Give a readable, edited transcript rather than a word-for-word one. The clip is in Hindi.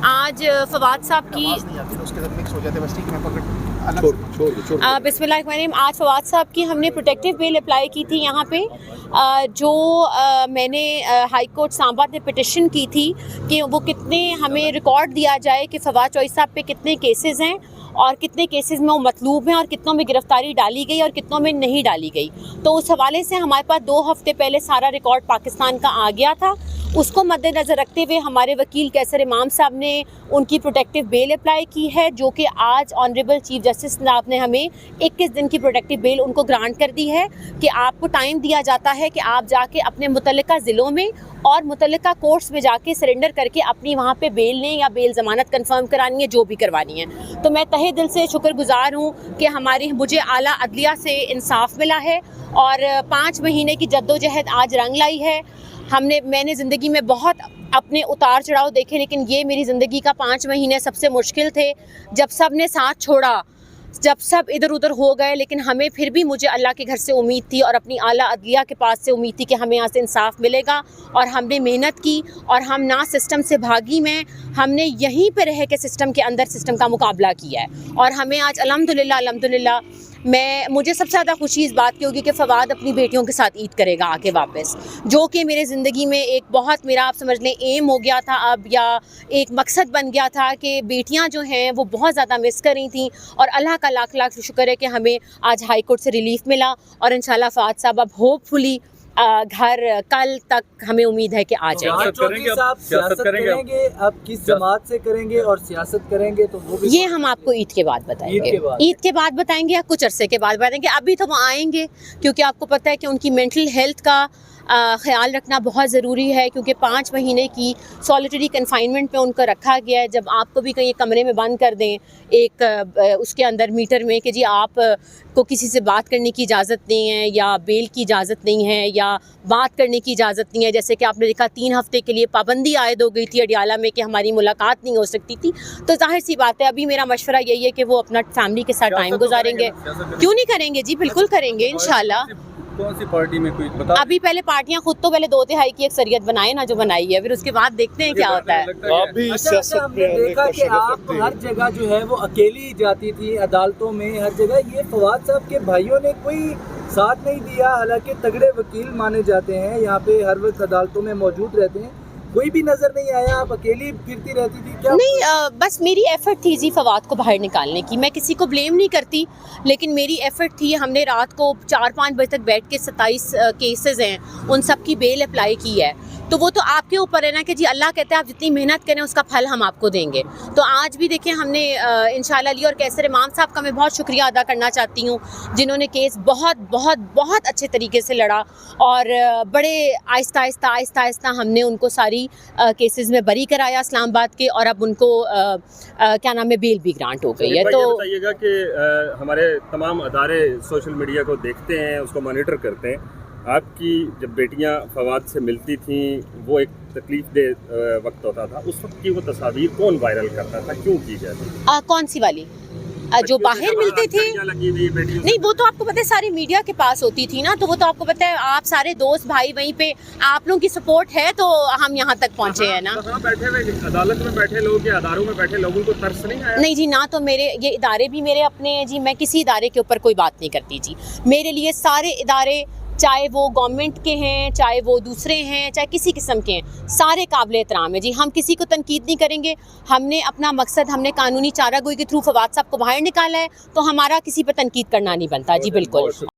आज फवाद साहब की बिस्मिल्लाहिर्रहमानिर्रहीम। आज फवाद साहब की हमने प्रोटेक्टिव बेल अप्लाई की थी यहाँ पे, जो मैंने हाई कोर्ट सांबा ने पिटिशन की थी कि वो कितने हमें रिकॉर्ड दिया जाए कि फवाद चौधरी साहब पे कितने केसेस हैं और कितने केसेस में वो मतलूब हैं और कितनों में गिरफ्तारी डाली गई और कितनों में नहीं डाली गई। तो उस हवाले से हमारे पास 2 हफ्ते पहले सारा रिकॉर्ड पाकिस्तान का आ गया था। उसको मद्देनज़र रखते हुए हमारे वकील कैसर इमाम साहब ने उनकी प्रोटेक्टिव बेल अप्लाई की है, जो कि आज ऑनरेबल चीफ जस्टिस साहब ने हमें 21 दिन की प्रोटेक्टिव बेल उनको ग्रांट कर दी है कि आपको टाइम दिया जाता है कि आप जाके अपने मुतल्लिका ज़िलों में और मुतल्लिका कोर्ट्स में जाके सरेंडर करके अपनी वहाँ पे बेल लें या बेल ज़मानत कंफर्म करानी है, जो भी करवानी है। तो मैं तहे दिल से शुक्रगुजार हूँ कि मुझे आला अदलिया से इंसाफ मिला है और 5 महीने की जद्दोजहद आज रंग लाई है। मैंने ज़िंदगी में बहुत अपने उतार चढ़ाव देखे, लेकिन ये मेरी ज़िंदगी का 5 महीने सबसे मुश्किल थे, जब सब ने साथ छोड़ा, जब सब इधर उधर हो गए। लेकिन हमें फिर भी मुझे अल्लाह के घर से उम्मीद थी और अपनी आला अदलिया के पास से उम्मीद थी कि हमें यहाँ से इंसाफ मिलेगा, और हमने मेहनत की और हम ना सिस्टम से भागी में, हमने यहीं पे रह के सिस्टम के अंदर सिस्टम का मुकाबला किया है। और हमें आज अल्हम्दुलिल्लाह मुझे सबसे ज़्यादा खुशी इस बात की होगी कि फवाद अपनी बेटियों के साथ ईद करेगा आके वापस, जो कि मेरे ज़िंदगी में एक बहुत मेरा आप समझ लें एम हो गया था अब, या एक मकसद बन गया था कि बेटियां जो हैं वो बहुत ज़्यादा मिस कर रही थी। और अल्लाह का लाख लाख शुक्र है कि हमें आज हाई कोर्ट से रिलीफ मिला और इंशाल्लाह फवाद साहब अब होपफुली घर कल तक हमें उम्मीद है कि आ जाएंगे। सियासत करेंगे अब किस जमात से करेंगे और सियासत करेंगे तो वो भी ये हम आपको ईद के बाद बताएंगे। ईद के बाद बताएंगे या कुछ अरसे के बाद बताएंगे। अभी तो वो आएंगे, क्योंकि आपको पता है कि उनकी मेंटल हेल्थ का ख्याल रखना बहुत ज़रूरी है, क्योंकि 5 महीने की सॉलिटरी कन्फाइनमेंट पे उनको रखा गया है। जब आपको भी कहीं कमरे में बंद कर दें एक उसके अंदर मीटर में कि जी आप को किसी से बात करने की इजाज़त नहीं है या बेल की इजाज़त नहीं है या बात करने की इजाज़त नहीं है, जैसे कि आपने देखा 3 हफ्ते के लिए पाबंदी आयद हो गई थी अडियाला में कि हमारी मुलाकात नहीं हो सकती थी। तो जाहिर सी बात है अभी मेरा मशवरा यही है कि वो अपना फैमिली के साथ टाइम गुजारेंगे। क्यों नहीं करेंगे जी, बिल्कुल करेंगे इंशाल्लाह। कौन सी पार्टी में कोई बता? अभी पहले पार्टियां खुद तो पहले 2/3 की अक्सरियत बनाए ना, जो बनाई है, फिर उसके बाद देखते हैं क्या होता है। हमने देखा कि आप हर जगह जो है वो अकेली जाती थी अदालतों में, हर जगह। ये फवाद साहब के भाइयों ने कोई साथ नहीं दिया, हालांकि तगड़े वकील माने जाते हैं, यहाँ पे हर वक्त अदालतों में मौजूद रहते हैं, कोई भी नजर नहीं आया। आप अकेली फिरती रहती थी क्या? नहीं, बस मेरी एफर्ट थी जी फवाद को बाहर निकालने की। मैं किसी को ब्लेम नहीं करती, लेकिन मेरी एफर्ट थी। हमने रात को 4-5 बजे तक बैठ के 27 केसेस हैं उन सब की बेल अप्लाई की है। तो वो तो आपके ऊपर है ना कि जी अल्लाह कहते हैं आप जितनी मेहनत करें उसका फल हम आपको देंगे। तो आज भी देखें हमने इंशाल्लाह ली। और कैसर इमाम साहब का मैं बहुत शुक्रिया अदा करना चाहती हूँ, जिन्होंने केस बहुत बहुत बहुत अच्छे तरीके से लड़ा और बड़े आहिस्ता हमने उनको सारी केसेस में बरी कराया इस्लामाबाद के, और अब उनको क्या नाम है बेल भी ग्रांट हो गई है। तो बताइएगा कि हमारे तमाम अदारे सोशल मीडिया को देखते हैं, उसको मॉनिटर करते हैं। आपकी जब बेटियां फवाद से मिलती थीं, वो एक तकलीफ दे वक्त होता था, उस वक्त की वो तस्वीर कौन वायरल करता था, क्यों की जाती? कौन सी वाली? जो बाहर मिलते थे? नहीं, वो तो आपको पता है सारी मीडिया के पास होती थी ना, तो वो तो आपको पता है आप सारे दोस्त भाई वहीं पे, आप लोगों की सपोर्ट है तो हम यहाँ तक पहुँचे हैं ना। बैठे हुए अदालत में बैठे लोग या अदारों में बैठे लोगों को तरस नहीं आया? नहीं जी, ना तो मेरे ये इदारे भी मेरे अपने हैं जी, मैं किसी इदारे के ऊपर कोई बात नहीं करती जी। मेरे लिए सारे इदारे, चाहे वो गवर्नमेंट के हैं, चाहे वो दूसरे हैं, चाहे किसी किस्म के हैं, सारे काबिल एहतराम है जी। हम किसी को तनकीद नहीं करेंगे। हमने अपना मकसद, हमने कानूनी चारागोई के थ्रू फवाद साहब को बाहर निकाला है, तो हमारा किसी पर तनकीद करना नहीं बनता जी, बिल्कुल।